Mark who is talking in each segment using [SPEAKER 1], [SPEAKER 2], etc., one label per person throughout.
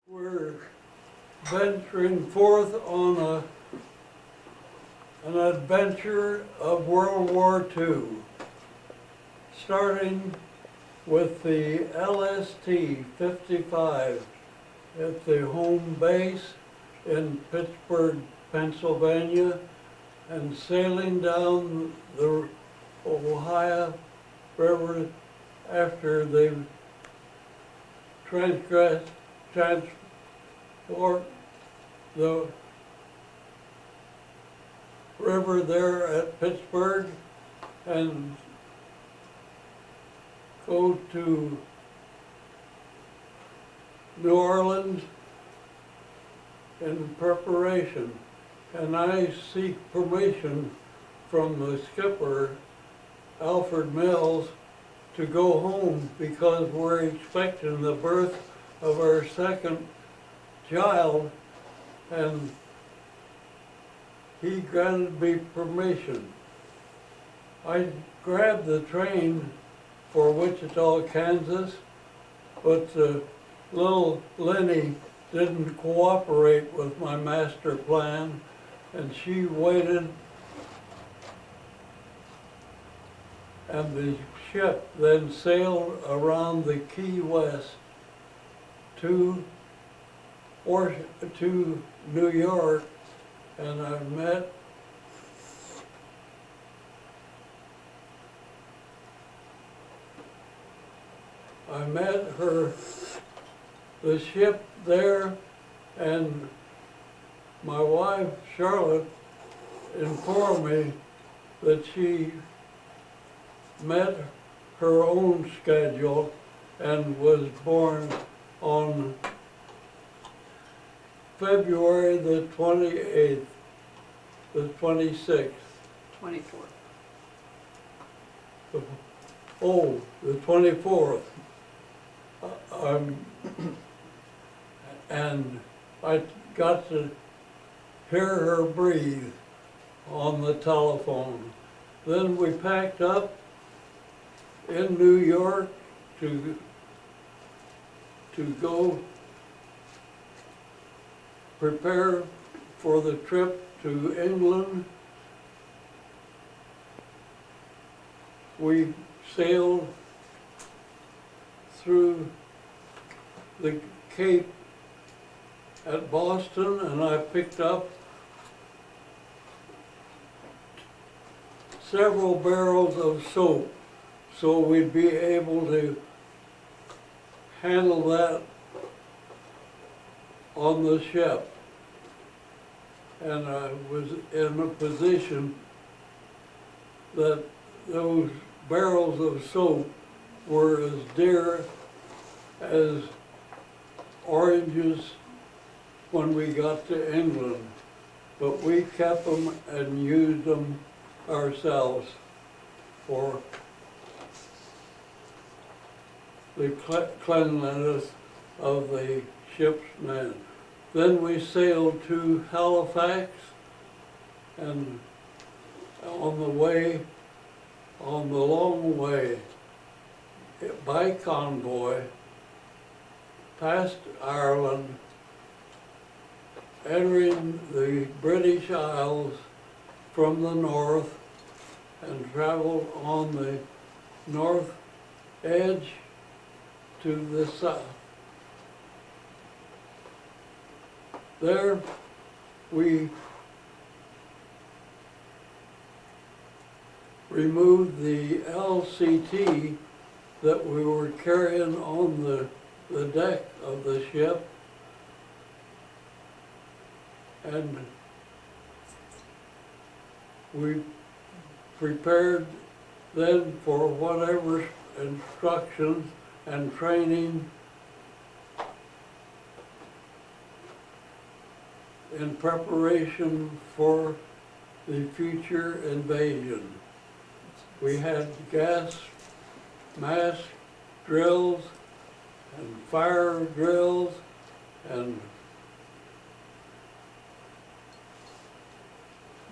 [SPEAKER 1] We're venturing forth on an adventure of World War II, starting with the LST-55 at the home base in Pittsburgh, Pennsylvania, and sailing down the Ohio River after they transport the river there at Pittsburgh and go to New Orleans in preparation. And I seek permission from the skipper, Alfred Mills, to go home because we're expecting the birth of our second child, and he granted me permission. I grabbed the train for Wichita, Kansas, but little Lenny didn't cooperate with my master plan, and she waited, and the ship then sailed around the Key West to New York, and I met her, the ship there, and my wife, Charlotte, informed me that she met her own schedule and was born on February the 28th, the 26th.
[SPEAKER 2] 24th.
[SPEAKER 1] Oh, the 24th. And I got to hear her breathe on the telephone. Then we packed up in New York to go prepare for the trip to England. We sailed through the Cape at Boston, and I picked up several barrels of soap so we'd be able to handle that on the ship. And I was in a position that those barrels of soap were as dear as oranges when we got to England, but we kept them and used them ourselves for the cleanliness of the ship's men. Then we sailed to Halifax, and on the long way, by convoy, past Ireland, entering the British Isles from the north, and traveled on the north edge to the south. There we removed the LCT that we were carrying on the deck of the ship, and we prepared then for whatever instructions and training in preparation for the future invasion. We had gas mask drills and fire drills and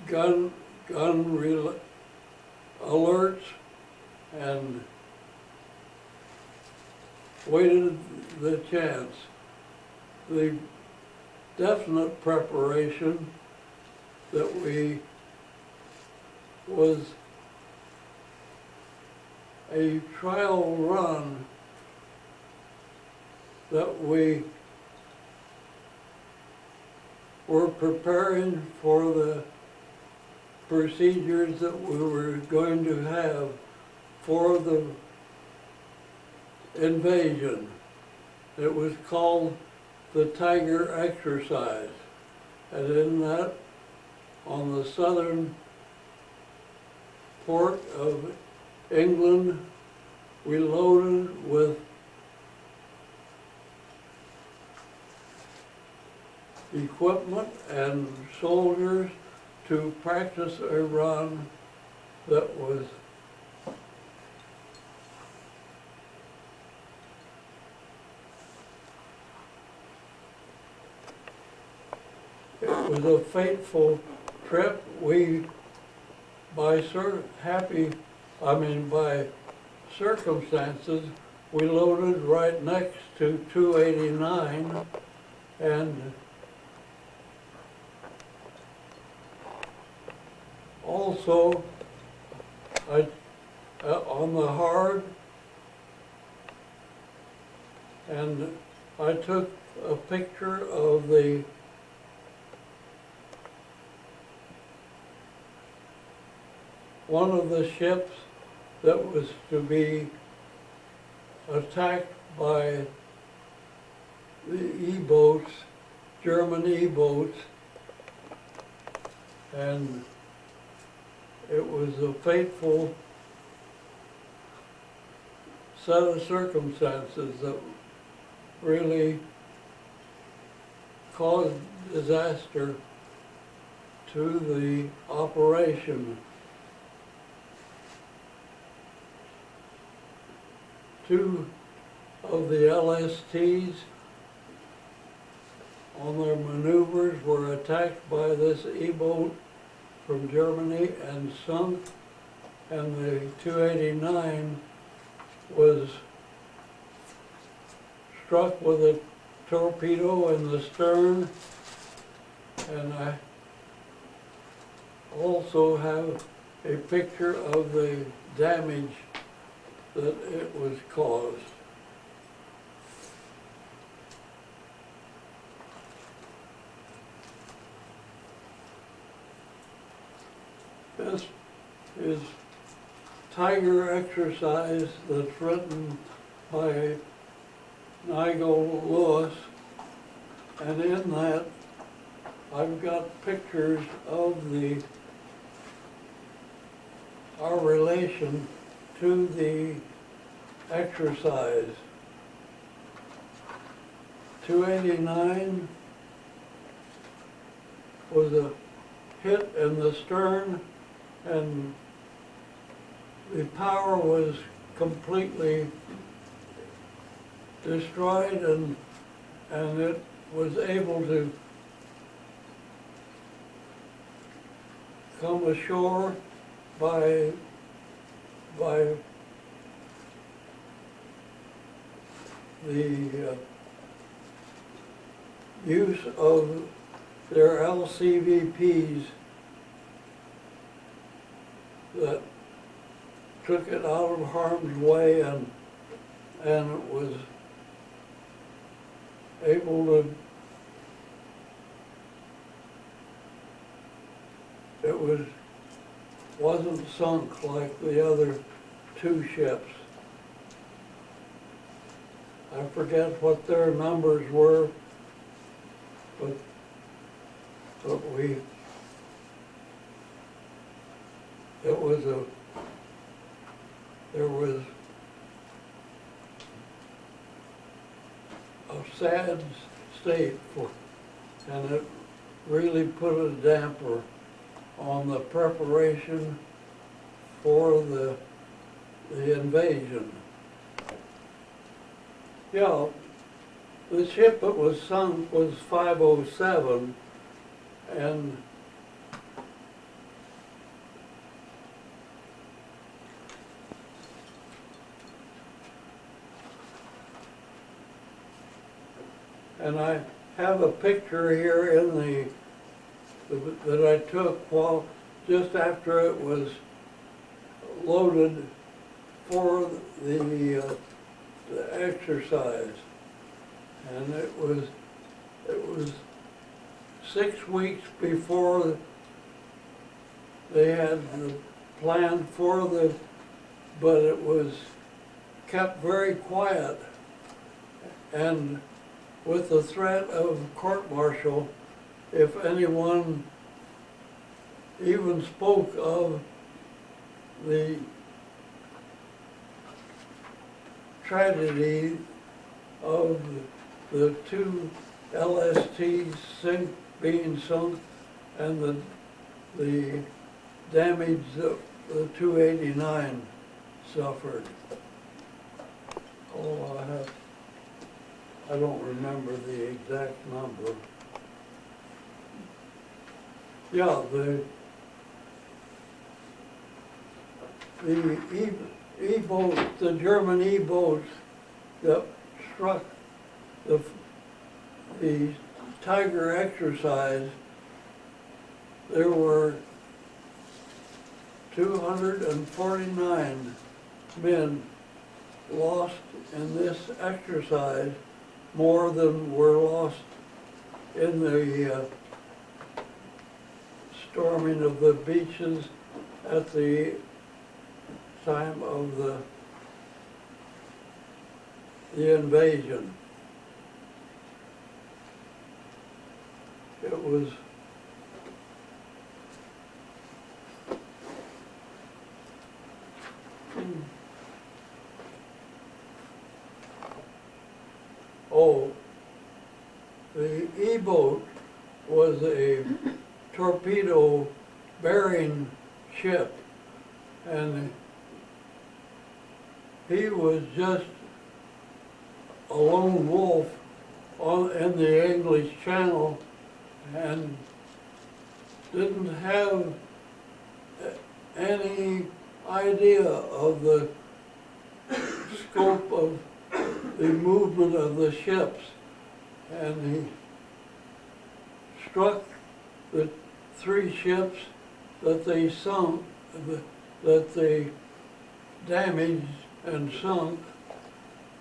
[SPEAKER 1] gun alerts, and waited the chance. the definite preparation that was a trial run that we were preparing for the procedures that we were going to have for the invasion. It was called the Tiger Exercise. And in that, on the southern port of England, we loaded with equipment and soldiers to practice a run that was a fateful trip. We, by circumstances, we loaded right next to 289, and also on the hard, and I took a picture of one of the ships that was to be attacked by the E-boats, German E-boats, and it was a fateful set of circumstances that really caused disaster to the operation. Two of the LSTs on their maneuvers were attacked by this E-boat from Germany and sunk, and the 289 was struck with a torpedo in the stern, and I also have a picture of the damage that it was caused. This is Tiger Exercise that's written by Nigel, and in that I've got pictures of our relation to the exercise. 289 was a hit in the stern, and the power was completely destroyed, and it was able to come ashore by the use of their LCVPs that took it out of harm's way, and it was able to, wasn't sunk like the other two ships. I forget what their numbers were, but there was a sad state and it really put a damper on the preparation for the invasion. Yeah, the ship that was sunk was 507, and have a picture here in that I took while, just after it was loaded for the exercise. And it was 6 weeks before they had the plan for but it was kept very quiet. And with the threat of court-martial, if anyone even spoke of the tragedy of the two LSTs being sunk and the damage that the 289 suffered. Oh, I don't remember the exact number. Yeah, the E-boat, the German E-boats that struck the Tiger exercise, there were 249 men lost in this exercise, more than were lost in the storming of the beaches at the time of the invasion. It was the E-boat was a torpedo bearing ship, and he was just a lone wolf in the English Channel and didn't have any idea of the scope of the movement of the ships. And he struck the 3 ships that they sunk, that they damaged and sunk,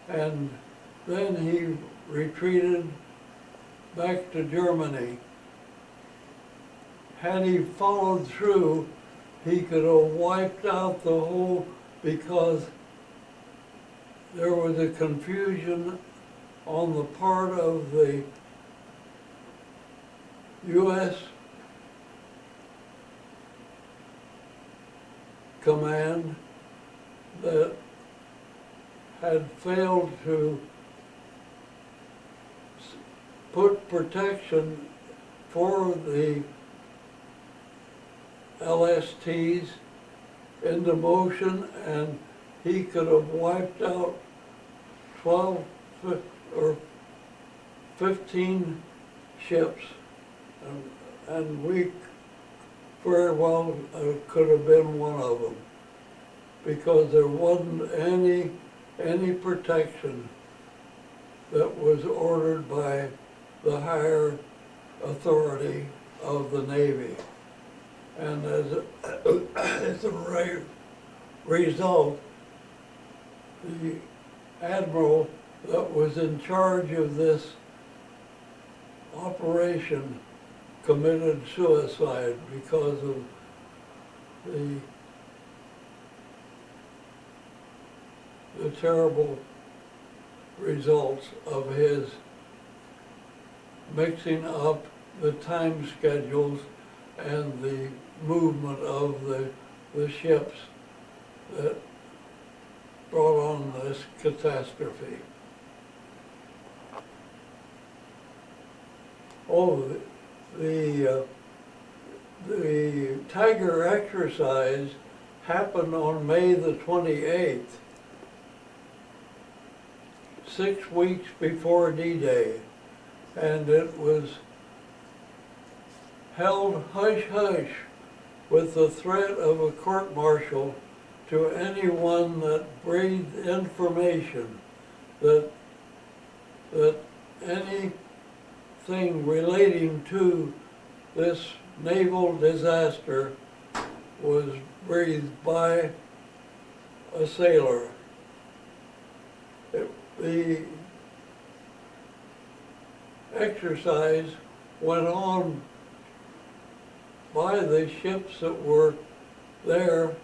[SPEAKER 1] and then he retreated back to Germany. Had he followed through, he could have wiped out the whole, because there was a confusion on the part of the U.S. command that had failed to put protection for the LSTs into motion, and he could have wiped out 12 or 15 ships, and we very well could have been one of them, because there wasn't any protection that was ordered by the higher authority of the Navy. And as a result, the admiral that was in charge of this operation committed suicide because of the terrible results of his mixing up the time schedules and the movement of the ships that brought on this catastrophe. Oh, the Tiger exercise happened on May the 28th, 6 weeks before D-Day, and it was held hush-hush with the threat of a court-martial to anyone that breathed information that any thing relating to this naval disaster was breathed by a sailor. The exercise went on by the ships that were there,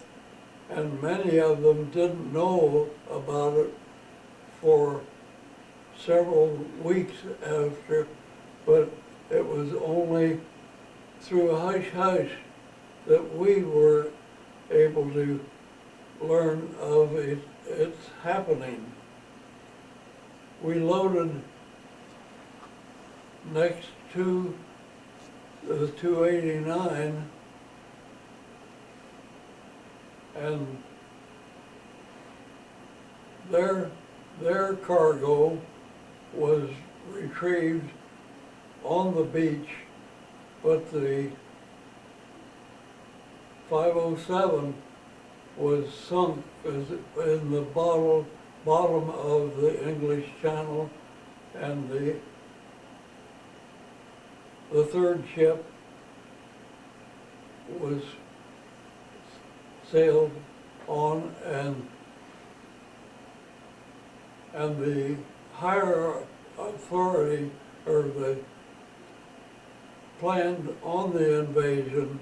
[SPEAKER 1] and many of them didn't know about it for several weeks after, but it was only through hush-hush that we were able to learn of its happening. We loaded next to the 289, and their cargo was retrieved on the beach, but the 507 was sunk in the bottom of the English Channel, and the third ship was sailed on, and the higher authority, or the planned on the invasion,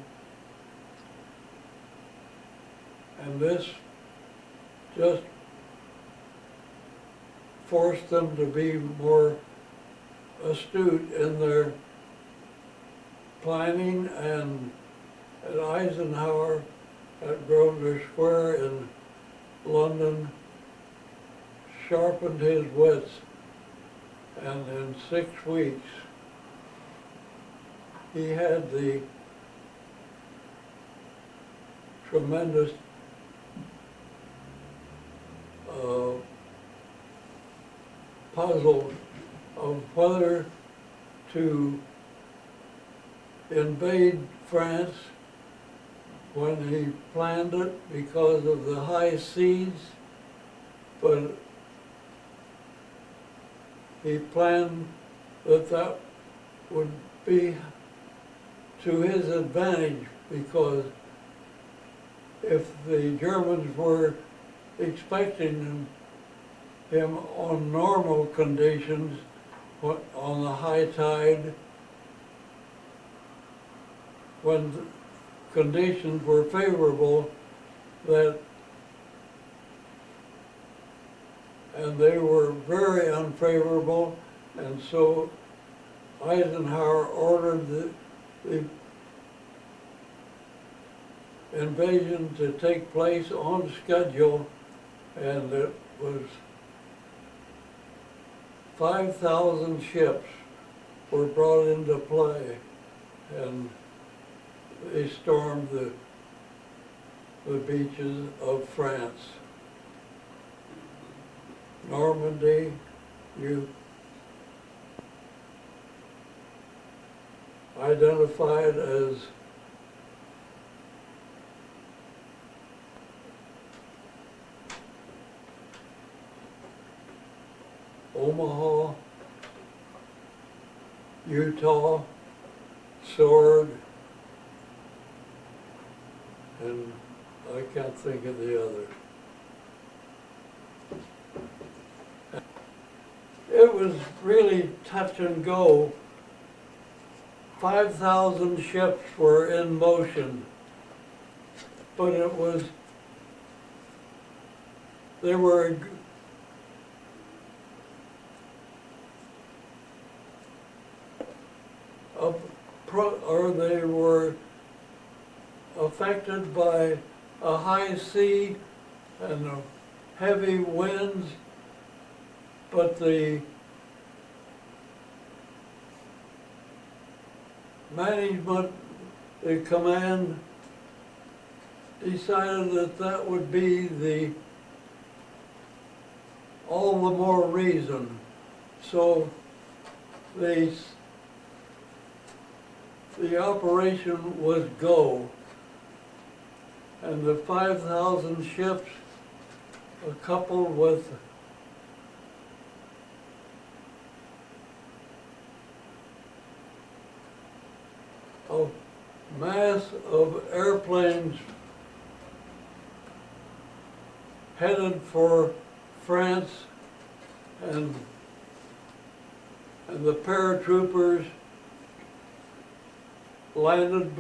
[SPEAKER 1] and this just forced them to be more astute in their planning, and Eisenhower at Grosvenor Square in London sharpened his wits, and in 6 weeks he had the tremendous puzzle of whether to invade France when he planned it because of the high seas, but he planned that would be to his advantage, because if the Germans were expecting him on normal conditions, on the high tide, when conditions were favorable, and they were very unfavorable, and so Eisenhower ordered the invasion to take place on schedule, and it was 5,000 ships were brought into play, and they stormed the beaches of France. Normandy, you identified as Omaha, Utah, Sword, and I can't think of the other. It was really touch and go. 5,000 ships were in motion, but they were they were affected by a high sea and heavy winds, but the management, the command, decided that would be all the more reason. So the operation was go, and the 5,000 ships, coupled with mass of airplanes headed for France, and the paratroopers landed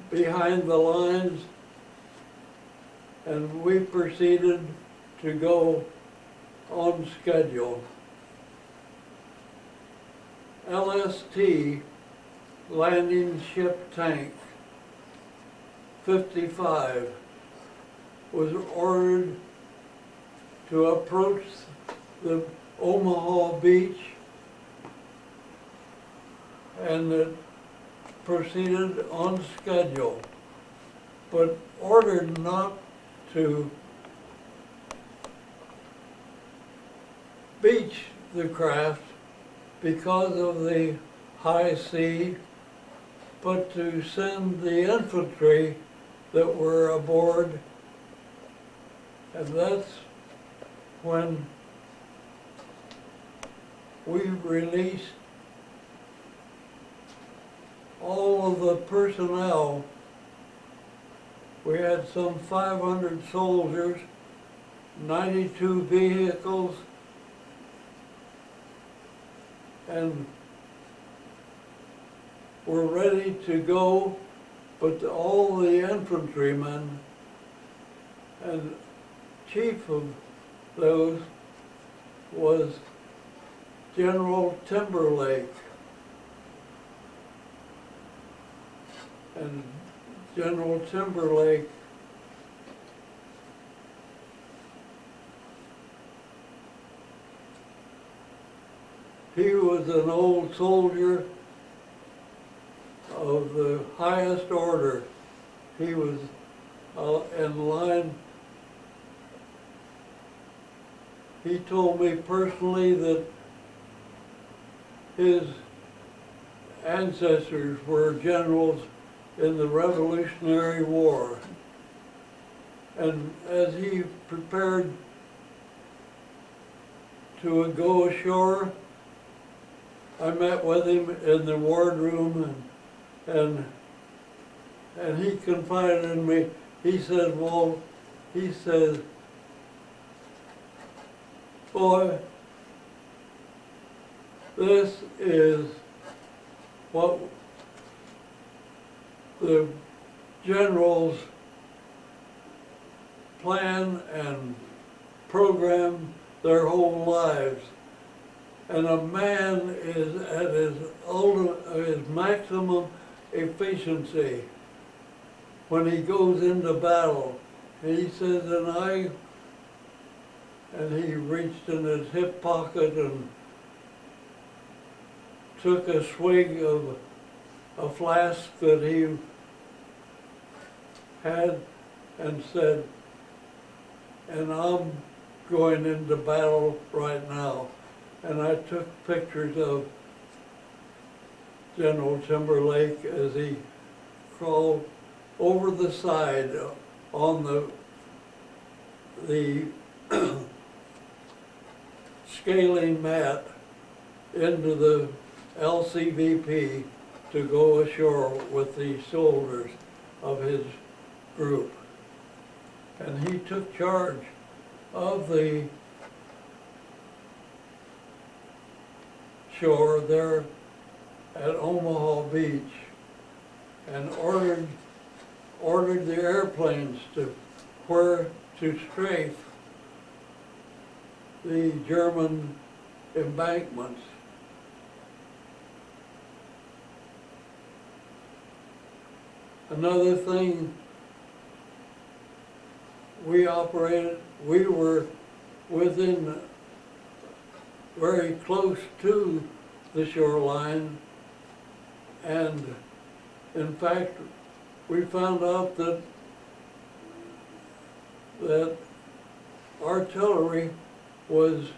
[SPEAKER 1] behind the lines, and we proceeded to go on schedule. LST, Landing Ship Tank 55, was ordered to approach the Omaha beach, and it proceeded on schedule, but ordered not to beach the craft because of the high sea, but to send the infantry that were aboard. And that's when we released all of the personnel. We had some 500 soldiers, 92 vehicles, and were ready to go, but all the infantrymen, and chief of those was General Timberlake. And General Timberlake he was an old soldier of the highest order. He was in line. He told me personally that his ancestors were generals in the Revolutionary War. And as he prepared to go ashore, I met with him in the wardroom, and he confided in me. He said, "Well," he said, "boy, this is what the generals plan and program their whole lives. And a man is at his maximum efficiency when he goes into battle." And he says, and he reached in his hip pocket and took a swig of a flask that he had and said, "And I'm going into battle right now." And I took pictures of General Timberlake as he crawled over the side on the scaling mat into the LCVP to go ashore with the soldiers of his group. And he took charge of the shore there at Omaha Beach and ordered the airplanes to strafe the German embankments. Another thing, we were within very close to the shoreline, and in fact we found out that artillery was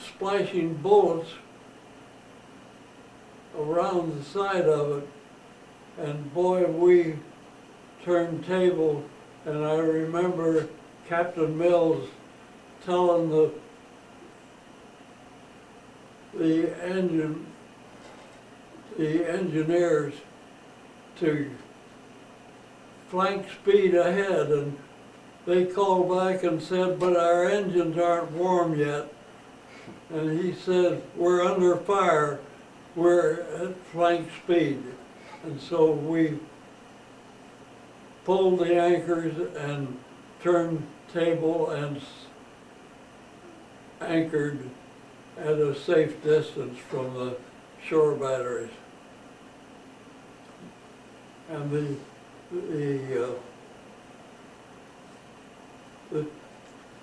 [SPEAKER 1] splashing bullets around the side of it, and boy, we turned tables. And I remember Captain Mills telling the engineers to flank speed ahead, and they called back and said, but our engines aren't warm yet. And he said, we're under fire, we're at flank speed. And so we pulled the anchors and turned table and anchored at a safe distance from the shore batteries. And the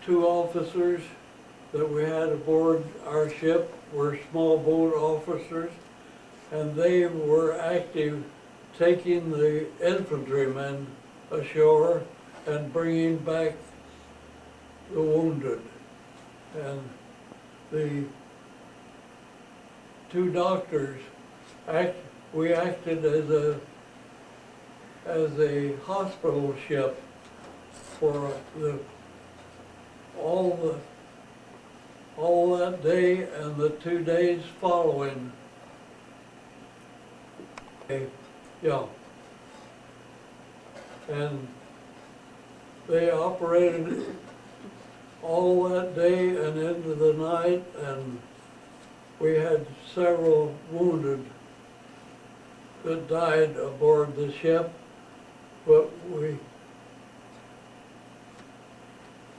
[SPEAKER 1] two officers that we had aboard our ship were small boat officers, and they were active taking the infantrymen ashore and bringing back the wounded. And the two doctors, we acted as a hospital ship for all that day and the 2 days following. Yeah. And they operated all that day and into the night, and we had several wounded that died aboard the ship, but we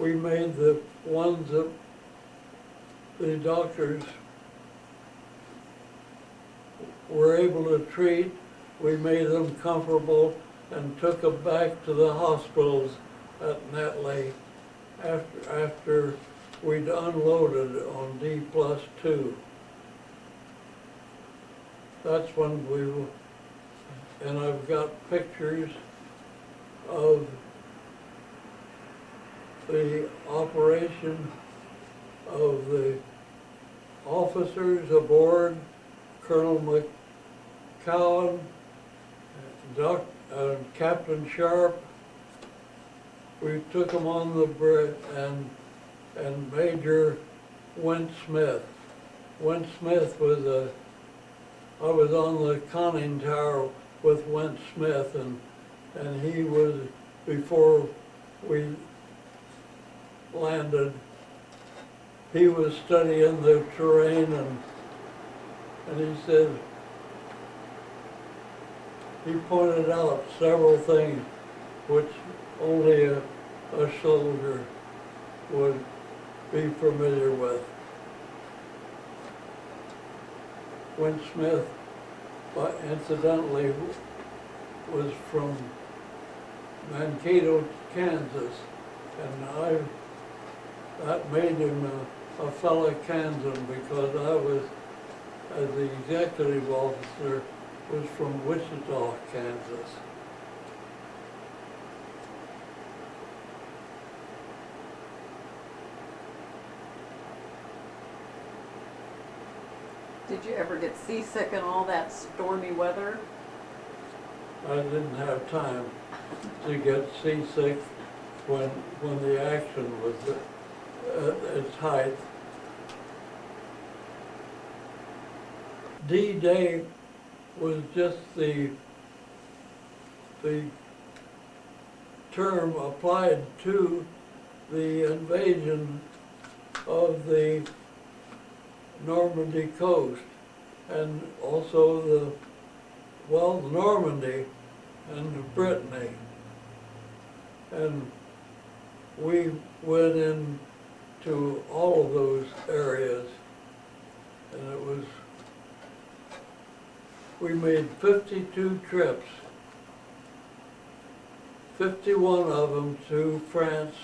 [SPEAKER 1] made the ones that the doctors were able to treat, we made them comfortable and took them back to the hospitals at Netley after we'd unloaded on D+2. That's when and I've got pictures of the operation of the officers aboard, Colonel McCowan, Captain Sharp. We took them on the bridge, and Major Went Smith. Went Smith was I was on the conning tower with Went Smith, and he was, before we landed, he was studying the terrain, and he said, he pointed out several things which only a soldier would be familiar with. Went Smith, incidentally, was from Mankato, Kansas, and that made him a fellow Kansan, because I was, as the executive officer, was from Wichita, Kansas.
[SPEAKER 2] Did you ever get seasick in all that stormy weather?
[SPEAKER 1] I didn't have time to get seasick when the action was at its height. D-Day was just the term applied to the invasion of the Normandy coast, and also Normandy and Brittany. And we went into all of those areas, and we made 52 trips, 51 of them to France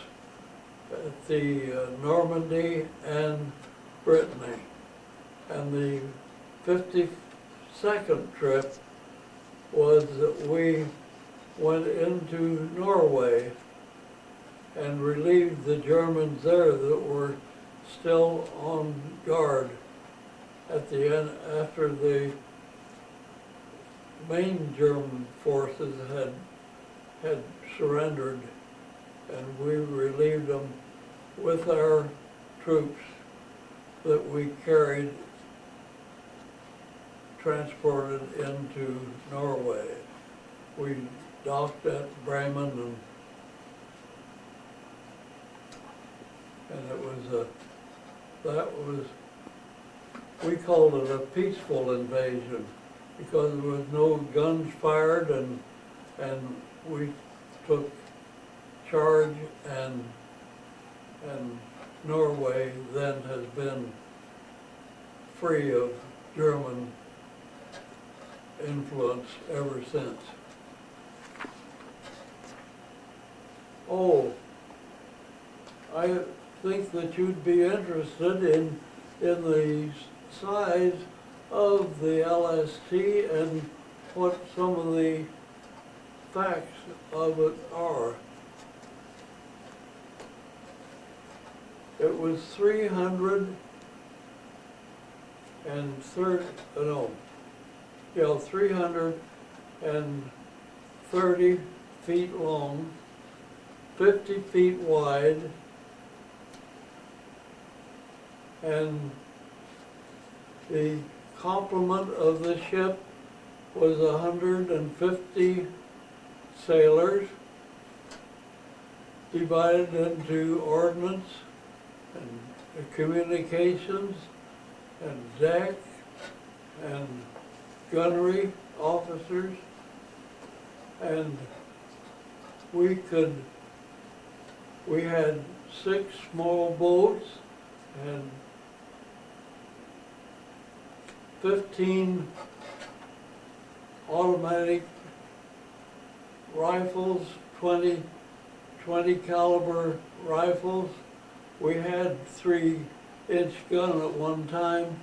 [SPEAKER 1] at the Normandy and Brittany. And the 52nd trip was that we went into Norway and relieved the Germans there that were still on guard at the end, after the main German forces had surrendered, and we relieved them with our troops that we carried, transported into Norway. we docked at Bremen and it was we called it a peaceful invasion because there was no guns fired and we took charge and Norway then has been free of German influence ever since. Oh, I think that you'd be interested in the size of the LST and what some of the facts of it are. It was 330 feet long, 50 feet wide, and the complement of the ship was 150 sailors divided into ordnance and communications and deck and gunnery officers, and we had 6 small boats and 15 automatic rifles, 20 caliber rifles. We had 3-inch gun at one time,